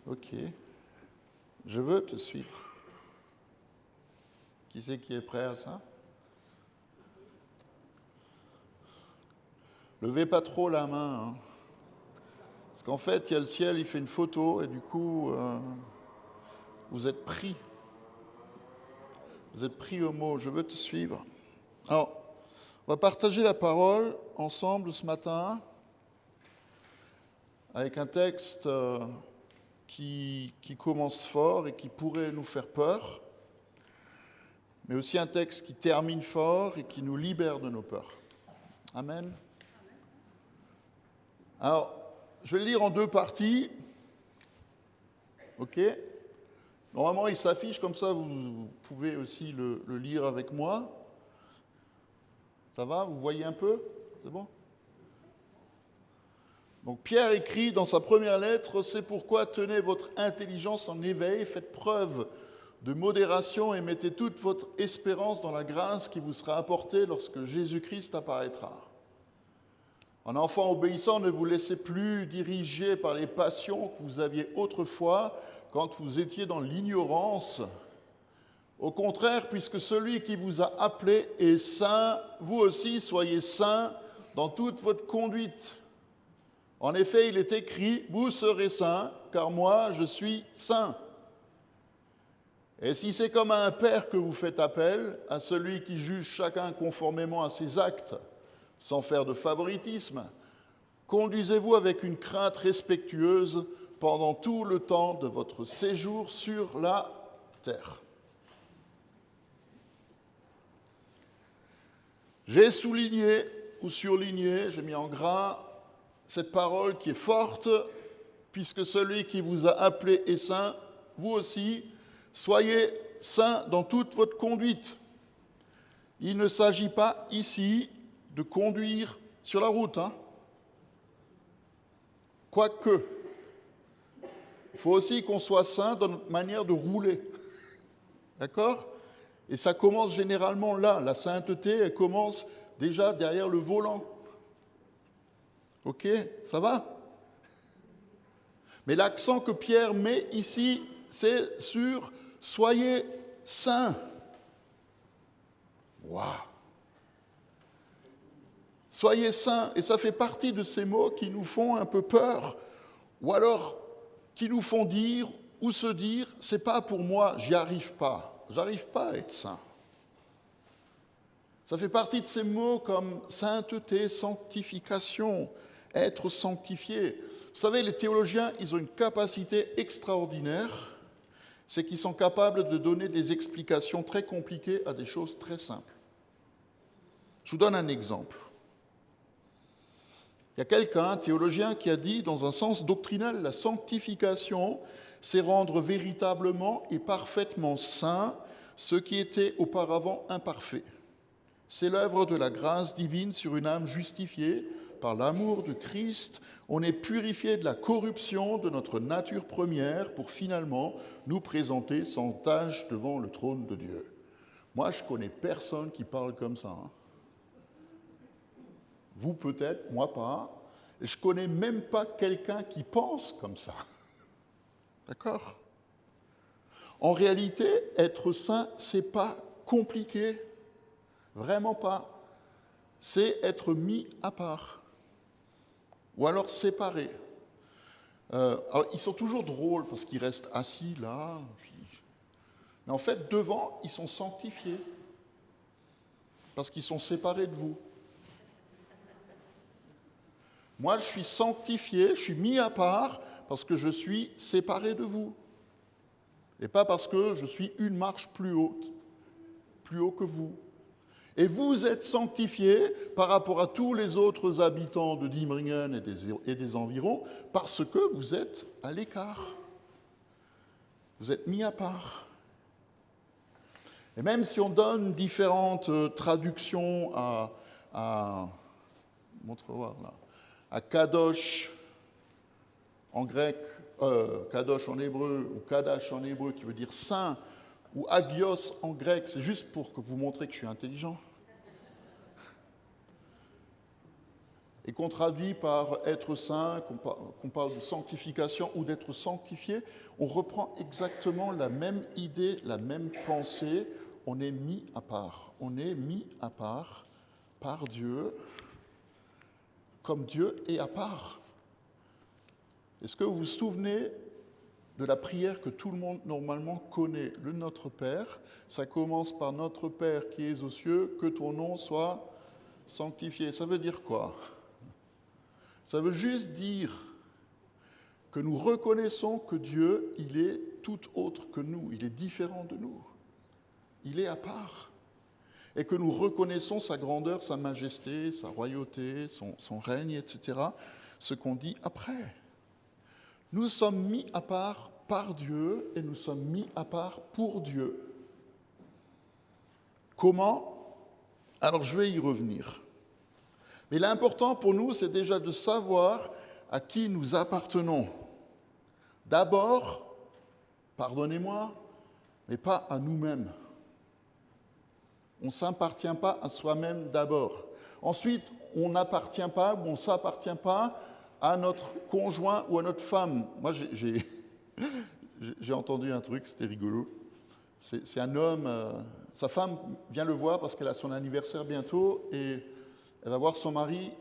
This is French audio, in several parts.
Ok. Je veux te suivre. Qui c'est qui est prêt à ça? Levez pas trop la main, hein. Parce qu'en fait, il y a le ciel, il fait une photo, et du coup, vous êtes pris. Vous êtes pris au mot, je veux te suivre. Alors, on va partager la parole ensemble ce matin avec un texte qui commence fort et qui pourrait nous faire peur, mais aussi un texte qui termine fort et qui nous libère de nos peurs. Amen. Alors, je vais le lire en deux parties. OK? Normalement, il s'affiche comme ça, vous pouvez aussi le lire avec moi. Ça va? Vous voyez un peu? C'est bon? Donc Pierre écrit dans sa première lettre, « C'est pourquoi tenez votre intelligence en éveil, faites preuve de modération et mettez toute votre espérance dans la grâce qui vous sera apportée lorsque Jésus-Christ apparaîtra. En enfant obéissant, ne vous laissez plus diriger par les passions que vous aviez autrefois quand vous étiez dans l'ignorance. Au contraire, puisque celui qui vous a appelé est saint, vous aussi soyez saints dans toute votre conduite. En effet, il est écrit, vous serez saints, car moi je suis saint. Et si c'est comme à un père que vous faites appel, à celui qui juge chacun conformément à ses actes, sans faire de favoritisme, conduisez-vous avec une crainte respectueuse pendant tout le temps de votre séjour sur la terre. » J'ai souligné ou surligné, j'ai mis en gras cette parole qui est forte, puisque celui qui vous a appelé est saint, vous aussi, soyez saints dans toute votre conduite. Il ne s'agit pas ici de conduire sur la route, hein. Quoique, il faut aussi qu'on soit saint dans notre manière de rouler. D'accord? Et ça commence généralement là. La sainteté, elle commence déjà derrière le volant. Ok? Ça va? Mais l'accent que Pierre met ici, c'est sur « soyez saints ». Waouh! Soyez saints, et ça fait partie de ces mots qui nous font un peu peur, ou alors qui nous font dire ou se dire « c'est pas pour moi, j'y arrive pas, j'arrive pas à être saint ». Ça fait partie de ces mots comme sainteté, sanctification, être sanctifié. Vous savez, les théologiens, ils ont une capacité extraordinaire, c'est qu'ils sont capables de donner des explications très compliquées à des choses très simples. Je vous donne un exemple. Il y a quelqu'un, un théologien, qui a dit, dans un sens doctrinal, la sanctification, c'est rendre véritablement et parfaitement saint ce qui était auparavant imparfait. C'est l'œuvre de la grâce divine sur une âme justifiée par l'amour de Christ. On est purifié de la corruption de notre nature première pour finalement nous présenter sans tache devant le trône de Dieu. Moi, je connais personne qui parle comme ça, hein. Vous peut-être, moi pas. Et je ne connais même pas quelqu'un qui pense comme ça. D'accord? En réalité, être saint, ce n'est pas compliqué. Vraiment pas. C'est être mis à part. Ou alors séparé. Alors, ils sont toujours drôles parce qu'ils restent assis là. Mais en fait, devant, ils sont sanctifiés. Parce qu'ils sont séparés de vous. Moi, je suis sanctifié, je suis mis à part parce que je suis séparé de vous. Et pas parce que je suis une marche plus haute, plus haut que vous. Et vous êtes sanctifiés par rapport à tous les autres habitants de Diemringen et des environs parce que vous êtes à l'écart. Vous êtes mis à part. Et même si on donne différentes traductions montre-voir là, à Kadosh en grec, Kadosh en hébreu, ou Kadash en hébreu, qui veut dire saint, ou Agios en grec, c'est juste pour que vous montrez que je suis intelligent. et qu'on traduit par être saint, qu'on parle de sanctification ou d'être sanctifié, on reprend exactement la même idée, la même pensée. On est mis à part. On est mis à part par Dieu, comme Dieu est à part. Est-ce que vous vous souvenez de la prière que tout le monde normalement connaît, le Notre Père? Ça commence par Notre Père qui es aux cieux, que ton nom soit sanctifié. Ça veut dire quoi? Ça veut juste dire que nous reconnaissons que Dieu, il est tout autre que nous, il est différent de nous, il est à part. Et que nous reconnaissons sa grandeur, sa majesté, sa royauté, son règne, etc. Ce qu'on dit après. Nous sommes mis à part par Dieu et nous sommes mis à part pour Dieu. Comment? Alors je vais y revenir. Mais l'important pour nous, c'est déjà de savoir à qui nous appartenons. D'abord, pardonnez-moi, mais pas à nous-mêmes. On ne s'appartient pas à soi-même d'abord. Ensuite, on n'appartient pas ou on ne s'appartient pas à notre conjoint ou à notre femme. Moi, j'ai entendu un truc, c'était rigolo. C'est un homme, sa femme vient le voir parce qu'elle a son anniversaire bientôt et elle va voir son mari,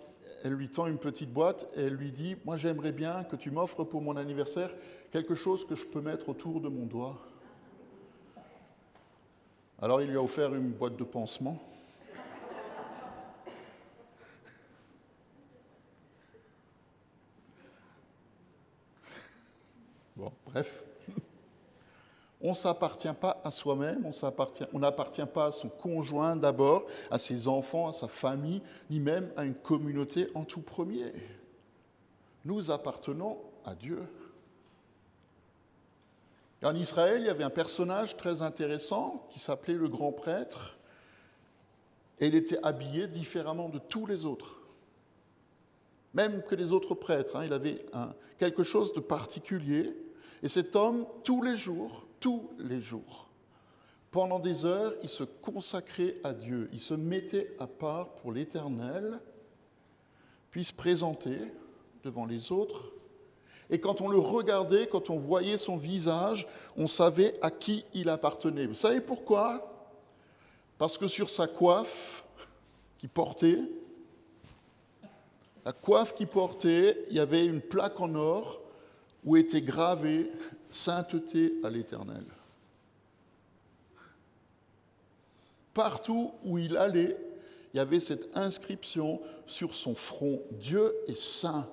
elle lui tend une petite boîte et elle lui dit « Moi, j'aimerais bien que tu m'offres pour mon anniversaire quelque chose que je peux mettre autour de mon doigt. » Alors, il lui a offert une boîte de pansements. Bon, bref. On ne s'appartient pas à soi-même, on n'appartient pas à son conjoint d'abord, à ses enfants, à sa famille, ni même à une communauté en tout premier. Nous appartenons à Dieu. Et en Israël, il y avait un personnage très intéressant qui s'appelait le grand prêtre, et il était habillé différemment de tous les autres, même que les autres prêtres. Il avait quelque chose de particulier, et cet homme, tous les jours, pendant des heures, il se consacrait à Dieu, il se mettait à part pour l'Éternel, puis se présentait devant les autres. Et quand on le regardait, quand on voyait son visage, on savait à qui il appartenait. Vous savez pourquoi? Parce que sur sa coiffe qu'il portait, il y avait une plaque en or où était gravée « Sainteté à l'Éternel ». Partout où il allait, il y avait cette inscription sur son front. Dieu est saint.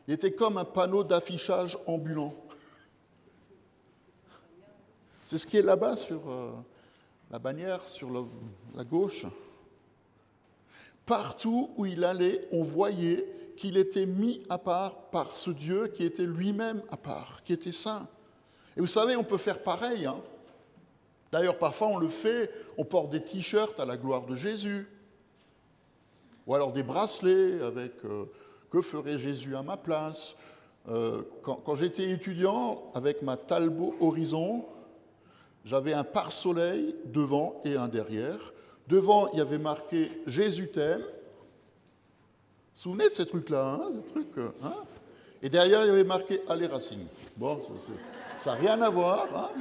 Il était comme un panneau d'affichage ambulant. C'est ce qui est là-bas sur la bannière, sur la gauche. Partout où il allait, on voyait qu'il était mis à part par ce Dieu qui était lui-même à part, qui était saint. Et vous savez, on peut faire pareil. D'ailleurs, parfois on le fait, on porte des t-shirts à la gloire de Jésus, ou alors des bracelets avec que ferait Jésus à ma place. Quand j'étais étudiant, avec ma Talbot Horizon, j'avais un pare-soleil devant et un derrière. Devant, il y avait marqué « Jésus t'aime ». Vous vous souvenez de ces trucs-là, Et derrière, il y avait marqué « Allez Racing ». Bon, ça n'a rien à voir.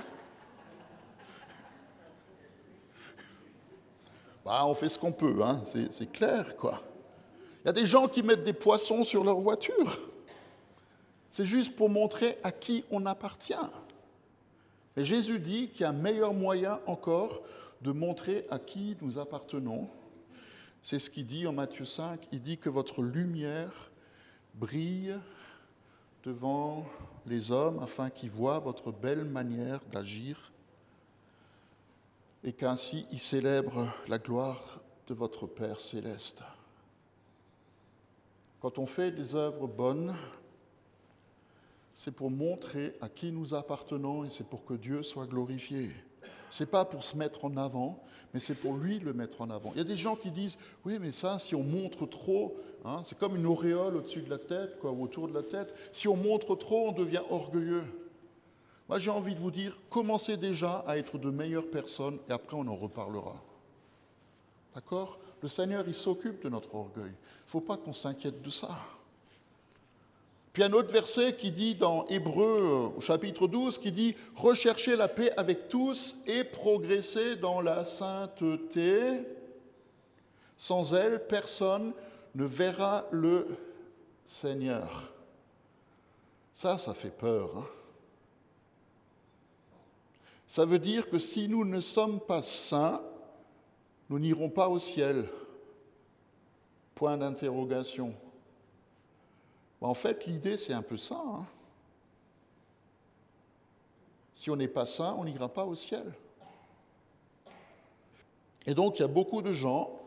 On fait ce qu'on peut, c'est clair, quoi. Il y a des gens qui mettent des poissons sur leur voiture. C'est juste pour montrer à qui on appartient. Mais Jésus dit qu'il y a un meilleur moyen encore de montrer à qui nous appartenons. C'est ce qu'il dit en Matthieu 5. Il dit que votre lumière brille devant les hommes afin qu'ils voient votre belle manière d'agir et qu'ainsi ils célèbrent la gloire de votre Père céleste. Quand on fait des œuvres bonnes, c'est pour montrer à qui nous appartenons et c'est pour que Dieu soit glorifié. Ce n'est pas pour se mettre en avant, mais c'est pour lui le mettre en avant. Il y a des gens qui disent « Oui, mais ça, si on montre trop, c'est comme une auréole au-dessus de la tête, ou autour de la tête. Si on montre trop, on devient orgueilleux. » Moi, j'ai envie de vous dire, commencez déjà à être de meilleures personnes et après, on en reparlera. D'accord? Le Seigneur, il s'occupe de notre orgueil. Il ne faut pas qu'on s'inquiète de ça. Puis un autre verset qui dit dans Hébreux, au chapitre 12, qui dit « Recherchez la paix avec tous et progressez dans la sainteté. Sans elle, personne ne verra le Seigneur. » Ça fait peur. Hein? Ça veut dire que si nous ne sommes pas saints, nous n'irons pas au ciel. Point d'interrogation. En fait, l'idée, c'est un peu ça. Hein? Si on n'est pas saint, on n'ira pas au ciel. Et donc, il y a beaucoup de gens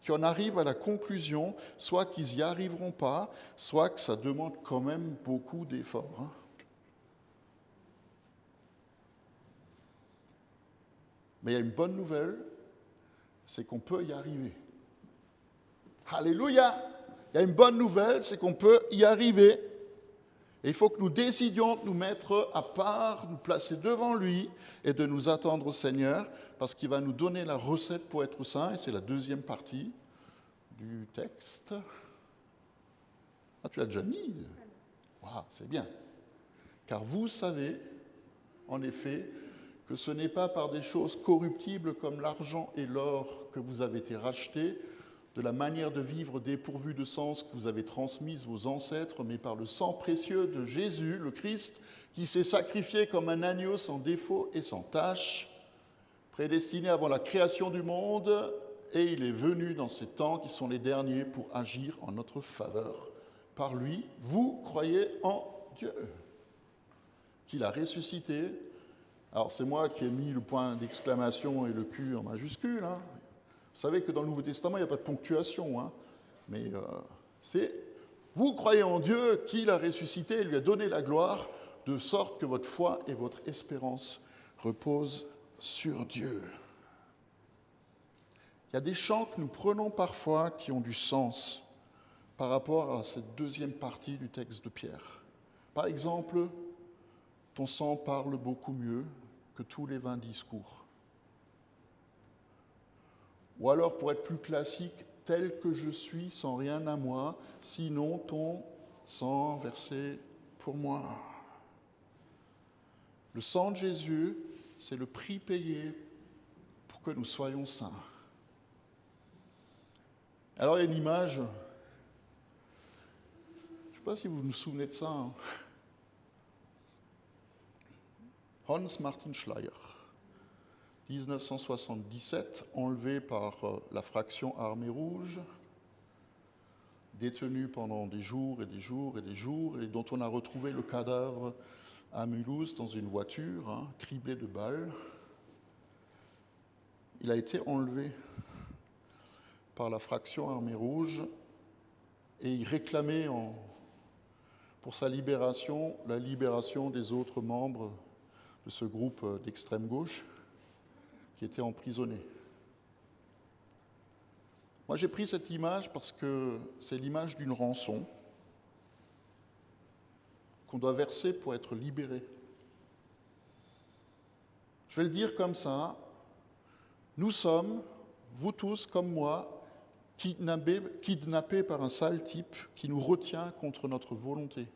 qui en arrivent à la conclusion, soit qu'ils n'y arriveront pas, soit que ça demande quand même beaucoup d'efforts. Hein? Mais il y a une bonne nouvelle, c'est qu'on peut y arriver. Alléluia! Il y a une bonne nouvelle, c'est qu'on peut y arriver. Et il faut que nous décidions de nous mettre à part, nous placer devant lui et de nous attendre au Seigneur, parce qu'il va nous donner la recette pour être saint, et c'est la deuxième partie du texte. Ah, tu l'as déjà mis? Wow, c'est bien. Car vous savez, en effet, que ce n'est pas par des choses corruptibles comme l'argent et l'or que vous avez été rachetés, de la manière de vivre dépourvue de sens que vous avez transmise vos ancêtres, mais par le sang précieux de Jésus, le Christ, qui s'est sacrifié comme un agneau sans défaut et sans tache, prédestiné avant la création du monde, et il est venu dans ces temps qui sont les derniers pour agir en notre faveur. Par lui, vous croyez en Dieu, qu'il a ressuscité. Alors c'est moi qui ai mis le point d'exclamation et le Q en majuscule. Hein. Vous savez que dans le Nouveau Testament, il n'y a pas de ponctuation. Hein. Mais c'est « Vous croyez en Dieu, qu'il a ressuscité et lui a donné la gloire, de sorte que votre foi et votre espérance reposent sur Dieu. » Il y a des chants que nous prenons parfois qui ont du sens par rapport à cette deuxième partie du texte de Pierre. Par exemple, « Ton sang parle beaucoup mieux que tous les vains discours. » Ou alors, pour être plus classique, « Tel que je suis, sans rien à moi, sinon ton sang versé pour moi. » Le sang de Jésus, c'est le prix payé pour que nous soyons saints. Alors, il y a une image, je ne sais pas si vous vous souvenez de ça, hein. Hans Martin Schleyer, 1977, enlevé par la fraction Armée Rouge, détenu pendant des jours et des jours et des jours, et dont on a retrouvé le cadavre à Mulhouse dans une voiture, hein, criblée de balles. Il a été enlevé par la fraction Armée Rouge et il réclamait pour sa libération, la libération des autres membres de ce groupe d'extrême gauche qui étaient emprisonnés. Moi, j'ai pris cette image parce que c'est l'image d'une rançon qu'on doit verser pour être libéré. Je vais le dire comme ça, nous sommes, vous tous comme moi, kidnappés par un sale type qui nous retient contre notre volonté.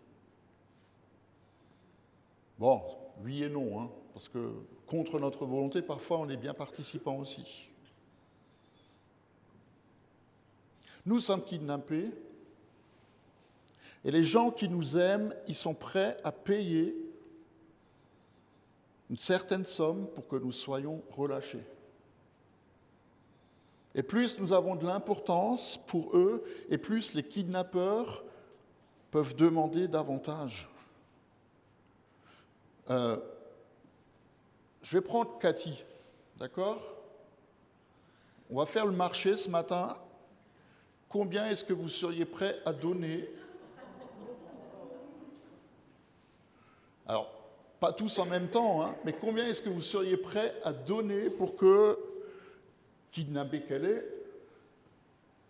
Bon, oui et non, hein, parce que contre notre volonté, parfois on est bien participant aussi. Nous sommes kidnappés et les gens qui nous aiment, ils sont prêts à payer une certaine somme pour que nous soyons relâchés. Et plus nous avons de l'importance pour eux, et plus les kidnappeurs peuvent demander davantage. Je vais prendre Cathy, d'accord? On va faire le marché ce matin. Combien est-ce que vous seriez prêt à donner? Alors, pas tous en même temps, hein, mais combien est-ce que vous seriez prêt à donner pour que, kidnappée qu'elle est,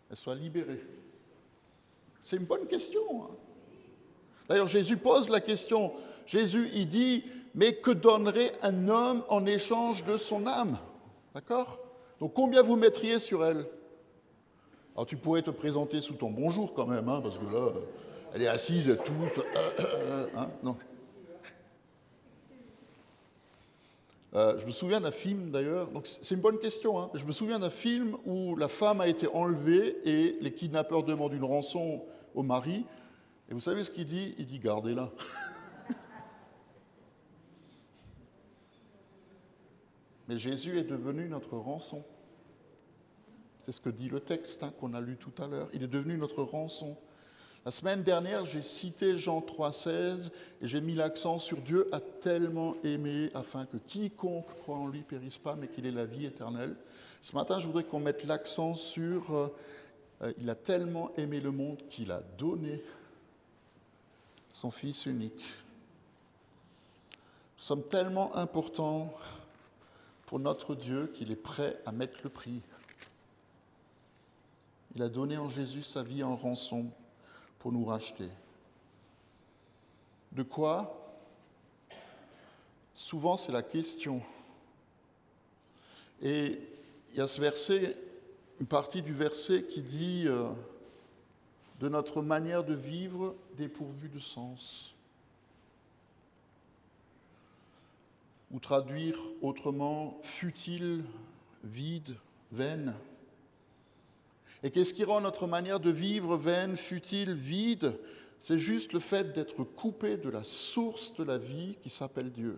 elle soit libérée? C'est une bonne question. Hein. D'ailleurs, Jésus pose la question. Jésus, il dit, mais que donnerait un homme en échange de son âme? D'accord? Donc, combien vous mettriez sur elle? Alors tu pourrais te présenter sous ton bonjour quand même, hein, parce que là, elle est assise et tous. Hein, non. Je me souviens d'un film d'ailleurs, donc c'est une bonne question, hein. Je me souviens d'un film où la femme a été enlevée et les kidnappeurs demandent une rançon au mari. Et vous savez ce qu'il dit? Il dit gardez-la. Mais Jésus est devenu notre rançon. C'est ce que dit le texte, hein, qu'on a lu tout à l'heure. Il est devenu notre rançon. La semaine dernière, j'ai cité Jean 3,16 et j'ai mis l'accent sur Dieu a tellement aimé afin que quiconque croit en lui périsse pas, mais qu'il ait la vie éternelle. Ce matin, je voudrais qu'on mette l'accent sur il a tellement aimé le monde qu'il a donné son Fils unique. Nous sommes tellement importants pour notre Dieu qu'il est prêt à mettre le prix. Il a donné en Jésus sa vie en rançon pour nous racheter. De quoi? Souvent, c'est la question. Et il y a ce verset, une partie du verset qui dit de notre manière de vivre dépourvue de sens. Ou traduire autrement, futile, vide, vaine. Et qu'est-ce qui rend notre manière de vivre vaine, futile, vide? C'est juste le fait d'être coupé de la source de la vie qui s'appelle Dieu.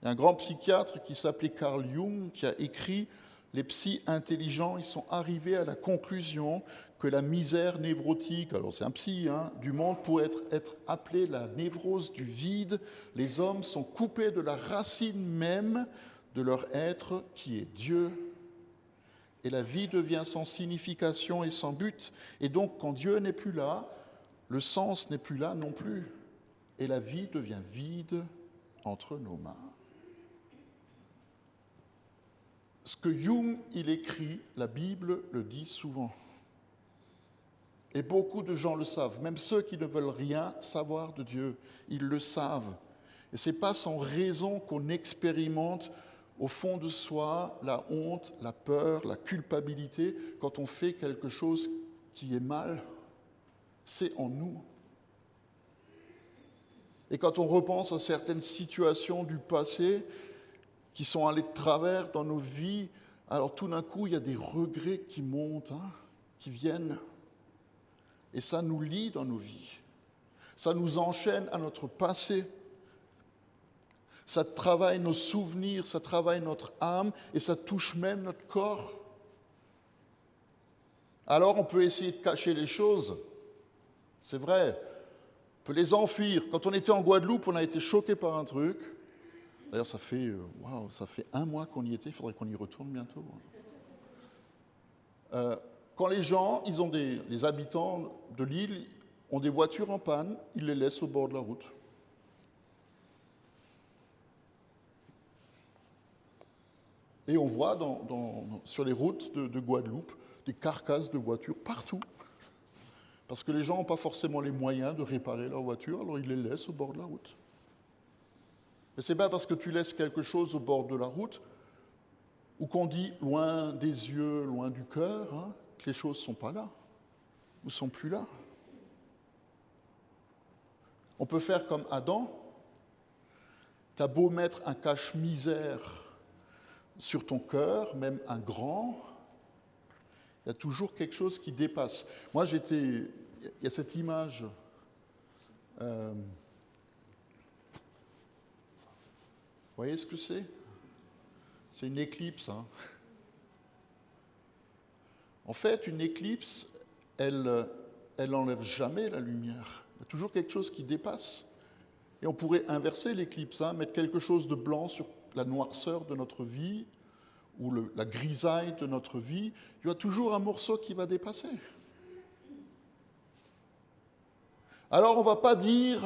Il y a un grand psychiatre qui s'appelait Carl Jung qui a écrit « Les psys intelligents, ils sont arrivés à la conclusion que la misère névrotique, alors c'est un psy, hein, du monde pourrait être appelée la névrose du vide. Les hommes sont coupés de la racine même de leur être qui est Dieu. Et la vie devient sans signification et sans but. Et donc, quand Dieu n'est plus là, le sens n'est plus là non plus. Et la vie devient vide entre nos mains. » Ce que Jung, il écrit, la Bible le dit souvent. Et beaucoup de gens le savent, même ceux qui ne veulent rien savoir de Dieu, ils le savent. Et ce n'est pas sans raison qu'on expérimente au fond de soi la honte, la peur, la culpabilité quand on fait quelque chose qui est mal. C'est en nous. Et quand on repense à certaines situations du passé qui sont allées de travers dans nos vies, alors tout d'un coup, il y a des regrets qui montent, hein, qui viennent. Et ça nous lie dans nos vies. Ça nous enchaîne à notre passé. Ça travaille nos souvenirs, ça travaille notre âme et ça touche même notre corps. Alors on peut essayer de cacher les choses, c'est vrai. On peut les enfuir. Quand on était en Guadeloupe, on a été choqués par un truc. D'ailleurs, ça fait 1 mois qu'on y était, il faudrait qu'on y retourne bientôt. Quand les gens, les habitants de l'île ont des voitures en panne, ils les laissent au bord de la route. Et on voit sur les routes de Guadeloupe des carcasses de voitures partout. Parce que les gens n'ont pas forcément les moyens de réparer leur voiture, alors ils les laissent au bord de la route. Et c'est pas parce que tu laisses quelque chose au bord de la route, ou qu'on dit loin des yeux, loin du cœur, hein, que les choses ne sont pas là, ou ne sont plus là. On peut faire comme Adam. T'as beau mettre un cache-misère sur ton cœur, même un grand, il y a toujours quelque chose qui dépasse. Moi, il y a cette image. Vous voyez ce que c'est? C'est une éclipse. Hein. En fait, une éclipse, elle n'enlève jamais la lumière. Il y a toujours quelque chose qui dépasse. Et on pourrait inverser l'éclipse, hein, mettre quelque chose de blanc sur la noirceur de notre vie ou la grisaille de notre vie. Il y a toujours un morceau qui va dépasser. Alors on ne va pas dire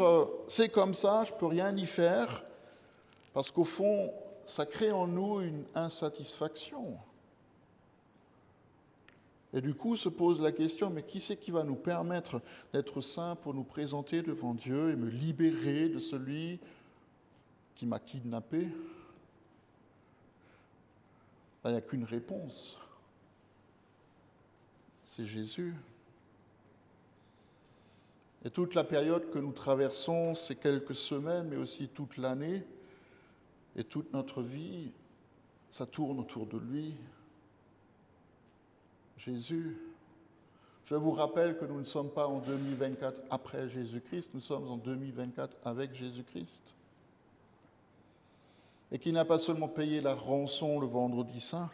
c'est comme ça, je ne peux rien y faire, parce qu'au fond, ça crée en nous une insatisfaction. Et du coup, se pose la question, mais qui c'est qui va nous permettre d'être saints pour nous présenter devant Dieu et me libérer de celui qui m'a kidnappé? Il n'y a qu'une réponse. c'est Jésus. Et toute la période que nous traversons, ces quelques semaines, mais aussi toute l'année et toute notre vie, ça tourne autour de lui. Jésus. Je vous rappelle que nous ne sommes pas en 2024 après Jésus-Christ, nous sommes en 2024 avec Jésus-Christ. Et qu'il n'a pas seulement payé la rançon le vendredi saint,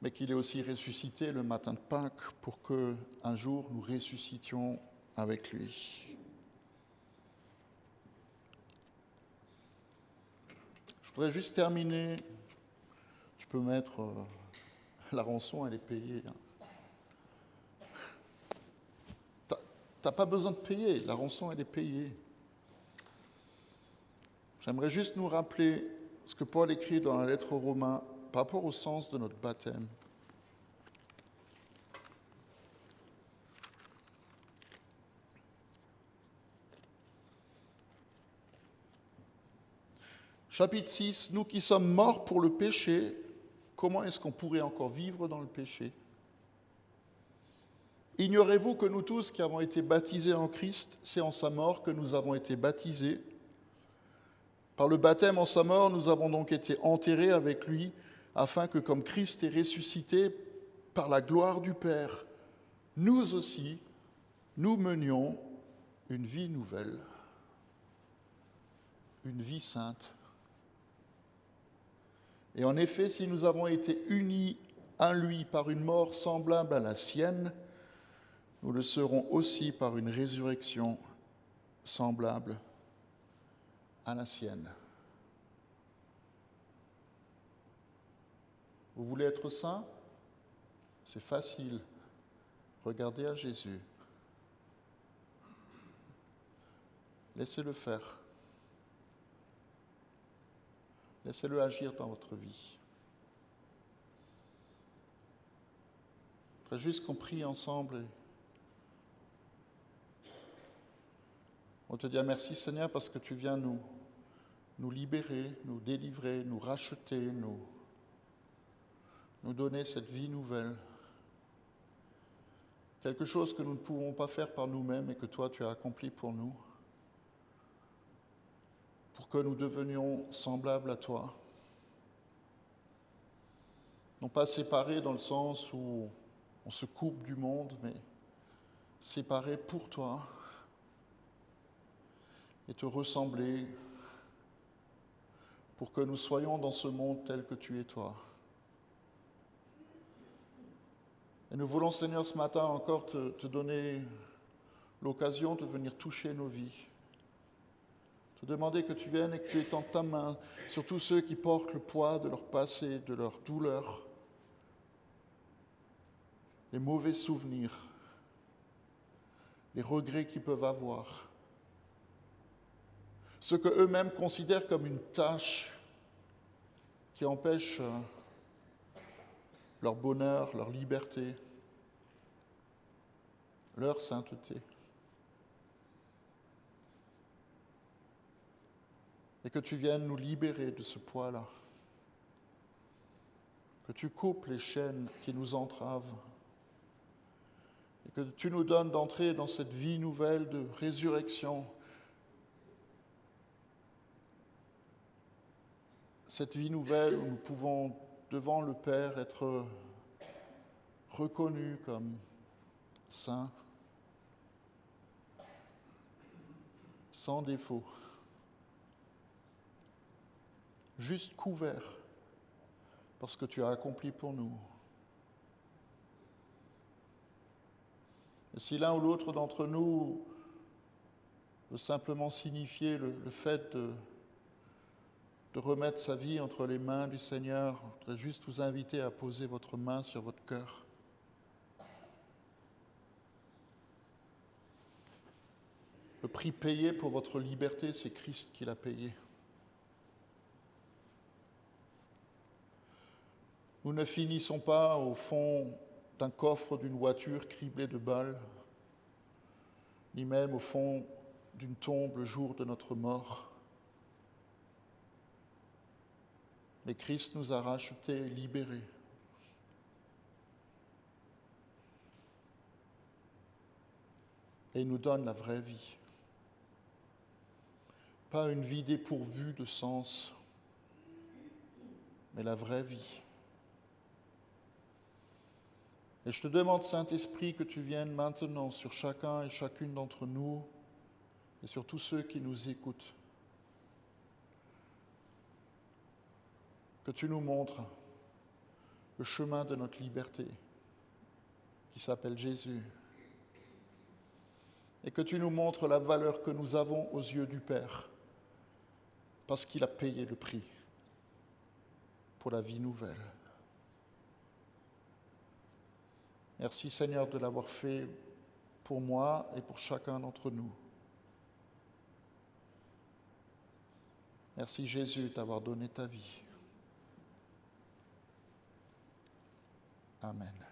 mais qu'il est aussi ressuscité le matin de Pâques pour qu'un jour nous ressuscitions avec lui. Je voudrais juste terminer. Tu peux mettre la rançon, elle est payée. T'as pas besoin de payer, la rançon, elle est payée. J'aimerais juste nous rappeler ce que Paul écrit dans la lettre aux Romains par rapport au sens de notre baptême. Chapitre 6, nous qui sommes morts pour le péché, comment est-ce qu'on pourrait encore vivre dans le péché ? Ignorez-vous que nous tous qui avons été baptisés en Christ, c'est en sa mort que nous avons été baptisés. Par le baptême en sa mort, nous avons donc été enterrés avec lui, afin que comme Christ est ressuscité par la gloire du Père, nous aussi, nous menions une vie nouvelle, une vie sainte. Et en effet, si nous avons été unis à lui par une mort semblable à la sienne, nous le serons aussi par une résurrection semblable à la sienne. Vous voulez être saint ? C'est facile. Regardez à Jésus. Laissez-le faire. Laissez-le agir dans votre vie. Je voudrais juste qu'on prie ensemble. On te dit merci Seigneur parce que tu viens nous libérer, nous délivrer, nous racheter, nous donner cette vie nouvelle. Quelque chose que nous ne pouvons pas faire par nous-mêmes et que toi tu as accompli pour nous. Pour que nous devenions semblables à toi. Non pas séparés dans le sens où on se coupe du monde, mais séparés pour toi et te ressembler pour que nous soyons dans ce monde tel que tu es toi. Et nous voulons, Seigneur, ce matin encore te donner l'occasion de venir toucher nos vies. Te demander que tu viennes et que tu étends ta main sur tous ceux qui portent le poids de leur passé, de leur douleur, les mauvais souvenirs, les regrets qu'ils peuvent avoir, ce qu'eux-mêmes considèrent comme une tâche qui empêche leur bonheur, leur liberté, leur sainteté. Et que tu viennes nous libérer de ce poids-là. Que tu coupes les chaînes qui nous entravent. Et que tu nous donnes d'entrer dans cette vie nouvelle de résurrection. Cette vie nouvelle où nous pouvons, devant le Père, être reconnus comme saints, sans défaut. Juste couvert parce que tu as accompli pour nous. Et si l'un ou l'autre d'entre nous veut simplement signifier le fait de remettre sa vie entre les mains du Seigneur, je voudrais juste vous inviter à poser votre main sur votre cœur. Le prix payé pour votre liberté, c'est Christ qui l'a payé. Nous ne finissons pas au fond d'un coffre d'une voiture criblée de balles, ni même au fond d'une tombe le jour de notre mort. Mais Christ nous a rachetés et libérés. et il nous donne la vraie vie. Pas une vie dépourvue de sens, mais la vraie vie. Et je te demande, Saint-Esprit, que tu viennes maintenant sur chacun et chacune d'entre nous et sur tous ceux qui nous écoutent. Que tu nous montres le chemin de notre liberté, qui s'appelle Jésus. Et que tu nous montres la valeur que nous avons aux yeux du Père, parce qu'il a payé le prix pour la vie nouvelle. Merci Seigneur de l'avoir fait pour moi et pour chacun d'entre nous. Merci Jésus d'avoir donné ta vie. Amen.